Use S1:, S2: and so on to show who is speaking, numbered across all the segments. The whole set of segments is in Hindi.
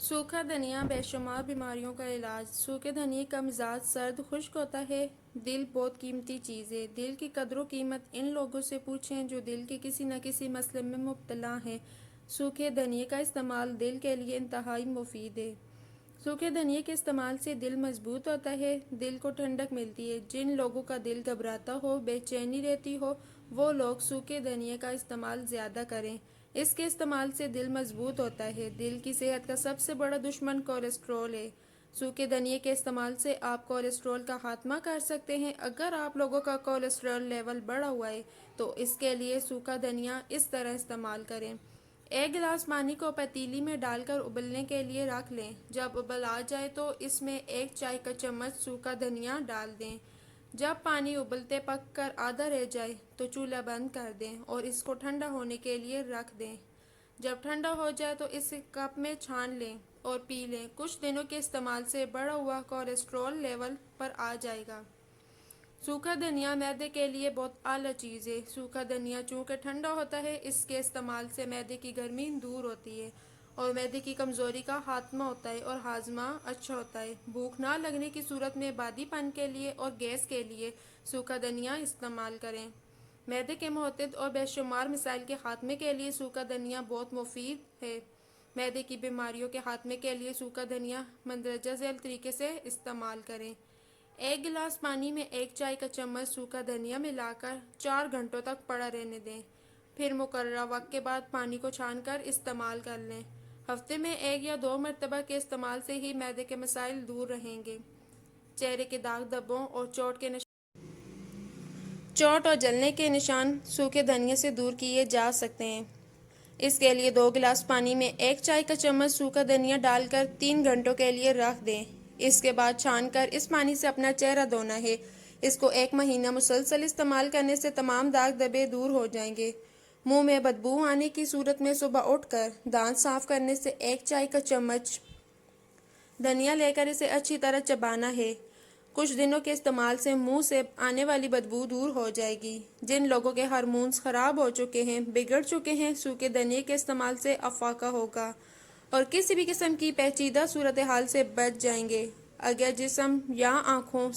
S1: सूखा धनिया बेशुमार बीमारियों का इलाज। सूखे धनिए का मिजाज सर्द खुश्क होता है। दिल बहुत कीमती चीज़ है। दिल की कदर कीमत इन लोगों से पूछें जो दिल के किसी न किसी मसले में मुब्तला हैं। सूखे धनिए का इस्तेमाल दिल के लिए इंतहाई मुफीद है। सूखे धनिए के इस्तेमाल से दिल मजबूत होता है, दिल को ठंडक मिलती है। जिन लोगों का दिल घबराता हो, बेचैनी रहती हो, वो लोग सूखे धनिए का इस्तेमाल ज़्यादा करें। इसके इस्तेमाल से दिल मजबूत होता है। दिल की सेहत का सबसे बड़ा दुश्मन कोलेस्ट्रॉल है। सूखे धनिए के इस्तेमाल से आप कोलेस्ट्रॉल का खात्मा कर सकते हैं। अगर आप लोगों का कोलेस्ट्रॉल लेवल बढ़ा हुआ है तो इसके लिए सूखा धनिया इस तरह इस्तेमाल करें। एक गिलास पानी को पतीली में डालकर उबलने के लिए रख लें। जब उबल आ जाए तो इसमें 1 चाय का चम्मच सूखा धनिया डाल दें। जब पानी उबलते पक कर आधा रह जाए तो चूल्हा बंद कर दें और इसको ठंडा होने के लिए रख दें। जब ठंडा हो जाए तो इसे कप में छान लें और पी लें। कुछ दिनों के इस्तेमाल से बढ़ा हुआ कोलेस्ट्रॉल लेवल पर आ जाएगा। सूखा धनिया मैदे के लिए बहुत आला चीज़ है। सूखा धनिया चूँकि ठंडा होता है, इसके इस्तेमाल से मैदे की गर्मी दूर होती है और मैदे की कमज़ोरी का खात्मा होता है और हाजमा अच्छा होता है। भूख ना लगने की सूरत में बादीपन के लिए और गैस के लिए सूखा धनिया इस्तेमाल करें। मैदे के मुतअद्दिद और बेशुमार मिसाइल के खात्मे के लिए सूखा धनिया बहुत मुफीद है। मैदे की बीमारियों के खात्मे के लिए सूखा धनिया मंदरजा झैल तरीके से इस्तेमाल करें। 1 गिलास पानी में 1 चाय का चम्मच सूखा धनिया मिलाकर 4 घंटों तक पड़ा रहने दें। फिर मुकर्रर वक्त के बाद पानी को छानकर इस्तेमाल कर लें। हफ्ते में 1 या 2 मरतबा के इस्तेमाल से ही मैदे के मसाइल दूर रहेंगे। चेहरे के दाग धब्बों और चोट और जलने के निशान सूखे धनिया से दूर किए जा सकते हैं। इसके लिए 2 गिलास पानी में 1 चाय का चम्मच सूखा धनिया डालकर 3 घंटों के लिए रख दें। इसके बाद छानकर इस पानी से अपना चेहरा धोना है। इसको 1 महीना मुसलसल इस्तेमाल करने से तमाम दाग धब्बे दूर हो जाएंगे। मुंह में बदबू आने की सूरत में सुबह उठकर दांत साफ करने से 1 चाय का चम्मच धनिया लेकर इसे अच्छी तरह चबाना है। कुछ दिनों के इस्तेमाल से मुंह से आने वाली बदबू दूर हो जाएगी। जिन लोगों के हार्मोन्स खराब हो चुके हैं, बिगड़ चुके हैं, सूखे धनिए के इस्तेमाल से अफाका होगा और किसी भी किस्म की पेचीदा सूरत हाल से बच जाएंगे। अगर जिस्म या आँखों,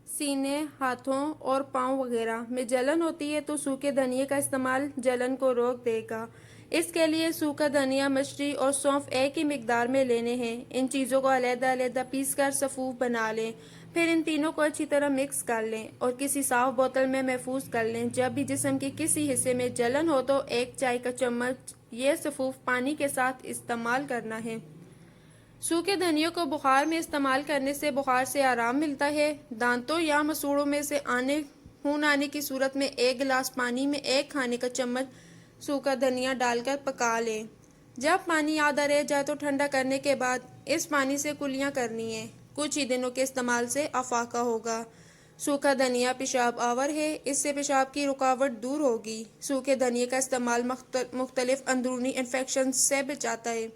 S1: सीने, हाथों और पाँव वगैरह में जलन होती है तो सूखे धनिए का इस्तेमाल जलन को रोक देगा। इसके लिए सूखा धनिया, मछली और सौंफ एक ही मिकदार में लेने हैं। इन चीज़ों को अलग-अलग पीस कर सफ़ूफ बना लें। फिर इन तीनों को अच्छी तरह मिक्स कर लें और किसी साफ बोतल में महफूज कर लें। जब भी जिस्म के किसी हिस्से में जलन हो तो 1 चाय का चम्मच ये सफ़ूफ पानी के साथ इस्तेमाल करना है। सूखे धनियों को बुखार में इस्तेमाल करने से बुखार से आराम मिलता है। दांतों या मसूड़ों में से खून आने की सूरत में 1 गिलास पानी में 1 खाने का चम्मच सूखा धनिया डालकर पका लें। जब पानी आधा रह जाए तो ठंडा करने के बाद इस पानी से कुलियाँ करनी है। कुछ ही दिनों के इस्तेमाल से अफाका होगा। सूखा धनिया पेशाब आवर है, इससे पेशाब की रुकावट दूर होगी। सूखे धनिए का इस्तेमाल मुख्तलिफ अंदरूनी इन्फेक्शन से बचाता है।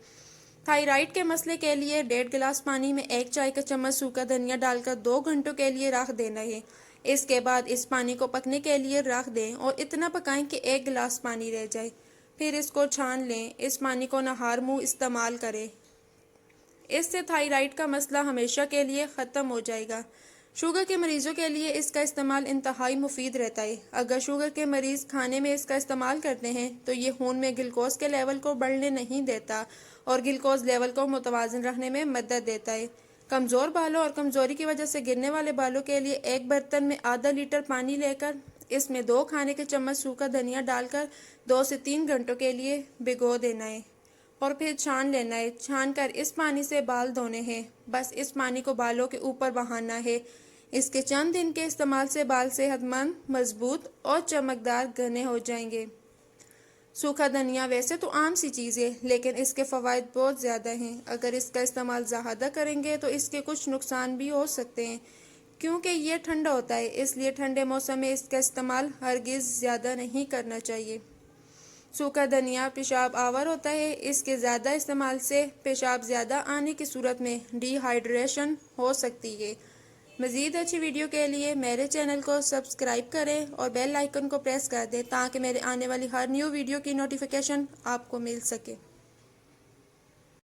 S1: थायराइड के मसले के लिए 1.5 गिलास पानी में 1 चाय का चम्मच सूखा धनिया डालकर 2 घंटों के लिए रख देना है। इसके बाद इस पानी को पकने के लिए रख दें और इतना पकाएं कि 1 गिलास पानी रह जाए। फिर इसको छान लें। इस पानी को नहार मुंह इस्तेमाल करें। इससे थायराइड का मसला हमेशा के लिए ख़त्म हो जाएगा। शुगर के मरीजों के लिए इसका इस्तेमाल इंतहाई मुफीद रहता है। अगर शुगर के मरीज़ खाने में इसका इस्तेमाल करते हैं तो ये खून में ग्लूकोज के लेवल को बढ़ने नहीं देता और ग्लूकोज लेवल को मुतवाज़िन रखने में मदद देता है। कमज़ोर बालों और कमज़ोरी की वजह से गिरने वाले बालों के लिए एक बर्तन में आधा लीटर पानी लेकर इसमें 2 खाने के चम्मच सूखा धनिया डालकर 2 से 3 घंटों के लिए भिगो देना है और फिर छान लेना है। छान कर इस पानी से बाल धोने हैं। बस इस पानी को बालों के ऊपर बहाना है। इसके चंद दिन के इस्तेमाल से बाल सेहतमंद, मजबूत और चमकदार घने हो जाएंगे। सूखा धनिया वैसे तो आम सी चीज़ है, लेकिन इसके फ़वाइद बहुत ज़्यादा हैं। अगर इसका इस्तेमाल ज़्यादा करेंगे तो इसके कुछ नुकसान भी हो सकते हैं, क्योंकि ये ठंडा होता है, इसलिए ठंडे मौसम में इसका इस्तेमाल हरगिज़ ज़्यादा नहीं करना चाहिए। सूखा धनिया पेशाब आवर होता है। इसके ज़्यादा इस्तेमाल से पेशाब ज़्यादा आने की सूरत में डिहाइड्रेशन हो सकती है। मज़ीद अच्छी वीडियो के लिए मेरे चैनल को सब्सक्राइब करें और बेल आइकन को प्रेस कर दें ताकि मेरे आने वाली हर न्यू वीडियो की नोटिफिकेशन आपको मिल सके।